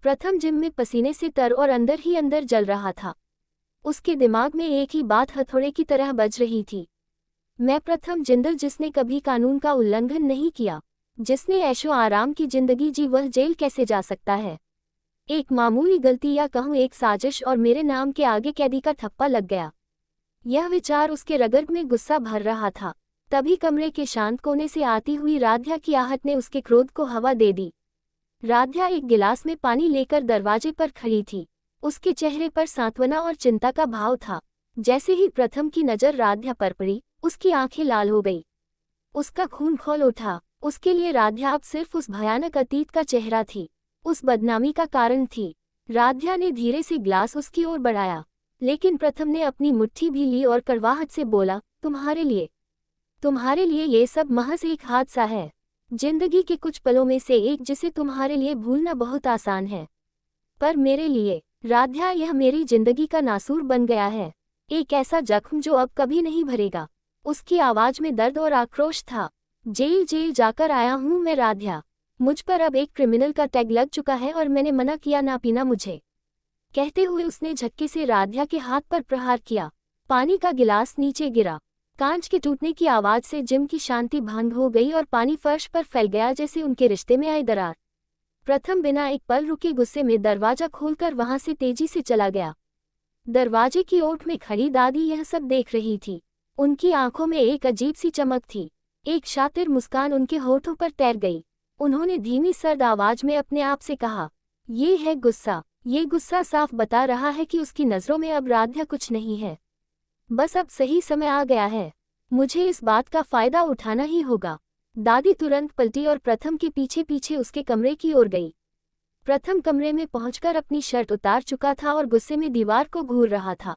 प्रथम जिम में पसीने से तर और अंदर ही अंदर जल रहा था। उसके दिमाग में एक ही बात हथौड़े की तरह बज रही थी। मैं प्रथम जिंदल, जिसने कभी कानून का उल्लंघन नहीं किया, जिसने ऐशो आराम की जिंदगी जी, वह जेल कैसे जा सकता है? एक मामूली गलती या कहूँ एक साजिश और मेरे नाम के आगे कैदी का ठप्पा लग गया। यह विचार उसके रगरग में गुस्सा भर रहा था। तभी कमरे के शांत कोने से आती हुई राध्या की आहट ने उसके क्रोध को हवा दे दी। राध्या एक गिलास में पानी लेकर दरवाजे पर खड़ी थी। उसके चेहरे पर सांत्वना और चिंता का भाव था। जैसे ही प्रथम की नजर राध्या पर पड़ी, उसकी आंखें लाल हो गई। उसका खून खौल उठा। उसके लिए राध्या अब सिर्फ उस भयानक अतीत का चेहरा थी, उस बदनामी का कारण थी। राध्या ने धीरे से ग्लास उसकी ओर बढ़ाया, लेकिन प्रथम ने अपनी मुट्ठी भी ली और कड़वाहट से बोला, तुम्हारे लिए ये सब महज एक हादसा है, जिंदगी के कुछ पलों में से एक, जिसे तुम्हारे लिए भूलना बहुत आसान है, पर मेरे लिए राध्या, यह मेरी जिंदगी का नासूर बन गया है, एक ऐसा जख्म जो अब कभी नहीं भरेगा। उसकी आवाज में दर्द और आक्रोश था। जेल जाकर आया हूँ मैं राध्या। मुझ पर अब एक क्रिमिनल का टैग लग चुका है और मैंने मना किया ना पीना मुझे। कहते हुए उसने झटके से राध्या के हाथ पर प्रहार किया। पानी का गिलास नीचे गिरा। कांच के टूटने की आवाज से जिम की शांति भंग हो गई और पानी फर्श पर फैल गया जैसे उनके रिश्ते में आई दरार। प्रथम बिना एक पल रुके गुस्से में दरवाजा खोलकर वहां से तेजी से चला गया। दरवाजे की ओट में खड़ी दादी यह सब देख रही थी। उनकी आंखों में एक अजीब सी चमक थी। एक शातिर मुस्कान उनके होठों पर तैर गई। उन्होंने धीमी सर्द आवाज में अपने आप से कहा, ये है गुस्सा। ये गुस्सा साफ बता रहा है कि उसकी नजरों में अब राध्या कुछ नहीं है। बस अब सही समय आ गया है। मुझे इस बात का फायदा उठाना ही होगा। दादी तुरंत पलटी और प्रथम के पीछे पीछे उसके कमरे की ओर गई। प्रथम कमरे में पहुंचकर अपनी शर्ट उतार चुका था और गुस्से में दीवार को घूर रहा था।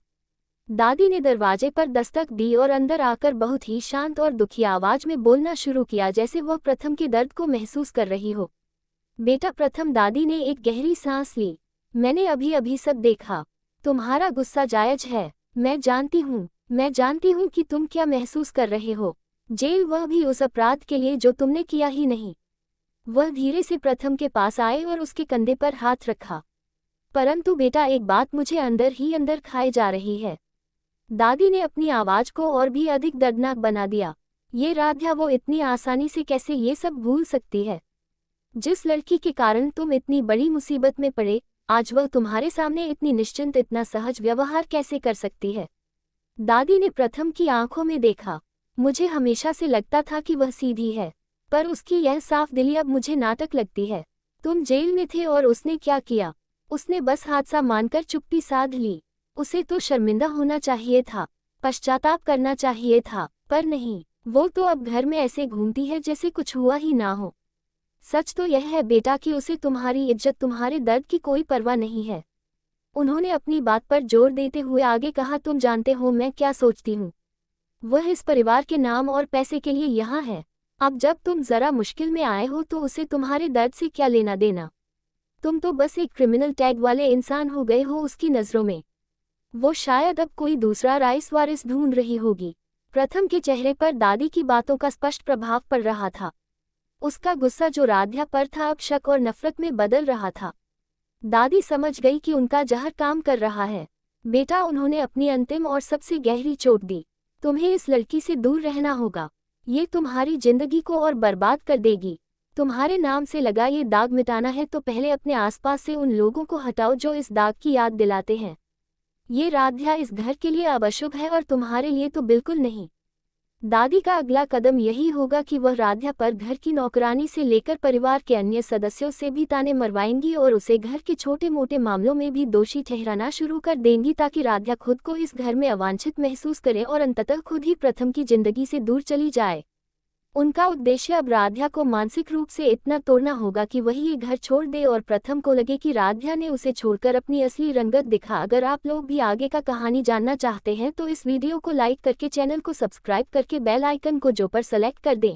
दादी ने दरवाजे पर दस्तक दी और अंदर आकर बहुत ही शांत और दुखी आवाज में बोलना शुरू किया, जैसे वह प्रथम के दर्द को महसूस कर रही हो। बेटा प्रथम, दादी ने एक गहरी सांस ली। मैंने अभी अभी सब देखा। तुम्हारा गुस्सा जायज है। मैं जानती हूँ कि तुम क्या महसूस कर रहे हो। जेल, वह भी उस अपराध के लिए जो तुमने किया ही नहीं। वह धीरे से प्रथम के पास आए और उसके कंधे पर हाथ रखा। परंतु बेटा, एक बात मुझे अंदर ही अंदर खाए जा रही है। दादी ने अपनी आवाज को और भी अधिक दर्दनाक बना दिया। ये राध्या, वो इतनी आसानी से कैसे ये सब भूल सकती है? जिस लड़की के कारण तुम इतनी बड़ी मुसीबत में पड़े, आज वह तुम्हारे सामने इतनी निश्चिंत, इतना सहज व्यवहार कैसे कर सकती है? दादी ने प्रथम की आंखों में देखा। मुझे हमेशा से लगता था कि वह सीधी है, पर उसकी यह साफ दिली अब मुझे नाटक लगती है। तुम जेल में थे और उसने क्या किया? उसने बस हादसा मानकर चुप्पी साध ली। उसे तो शर्मिंदा होना चाहिए था, पश्चाताप करना चाहिए था, पर नहीं। वो तो अब घर में ऐसे घूमती है जैसे कुछ हुआ ही ना हो। सच तो यह है बेटा कि उसे तुम्हारी इज्जत, तुम्हारे दर्द की कोई परवाह नहीं है। उन्होंने अपनी बात पर जोर देते हुए आगे कहा, तुम जानते हो मैं क्या सोचती हूँ? वह इस परिवार के नाम और पैसे के लिए यहाँ है। अब जब तुम जरा मुश्किल में आए हो तो उसे तुम्हारे दर्द से क्या लेना देना? तुम तो बस एक क्रिमिनल टैग वाले इंसान हो गए हो उसकी नज़रों में। वो शायद अब कोई दूसरा राइस वारिस ढूंढ रही होगी। प्रथम के चेहरे पर दादी की बातों का स्पष्ट प्रभाव पड़ रहा था। उसका गुस्सा जो राध्या पर था अब शक और नफरत में बदल रहा था। दादी समझ गई कि उनका जहर काम कर रहा है। बेटा, उन्होंने अपनी अंतिम और सबसे गहरी चोट दी। तुम्हें इस लड़की से दूर रहना होगा। ये तुम्हारी जिंदगी को और बर्बाद कर देगी। तुम्हारे नाम से लगा ये दाग मिटाना है तो पहले अपने आसपास से उन लोगों को हटाओ जो इस दाग की याद दिलाते हैं। ये राध्या इस घर के लिए अब अशुभ है और तुम्हारे लिए तो बिल्कुल नहीं। दादी का अगला कदम यही होगा कि वह राध्या पर घर की नौकरानी से लेकर परिवार के अन्य सदस्यों से भी ताने मरवाएंगी और उसे घर के छोटे मोटे मामलों में भी दोषी ठहराना शुरू कर देंगी, ताकि राध्या खुद को इस घर में अवांछित महसूस करे और अंततः खुद ही प्रथम की जिंदगी से दूर चली जाए। उनका उद्देश्य अब राध्या को मानसिक रूप से इतना तोड़ना होगा कि वही ये घर छोड़ दे और प्रथम को लगे कि राध्या ने उसे छोड़कर अपनी असली रंगत दिखा। अगर आप लोग भी आगे का कहानी जानना चाहते हैं तो इस वीडियो को लाइक करके चैनल को सब्सक्राइब करके बेल आइकन को जो पर सेलेक्ट कर दें।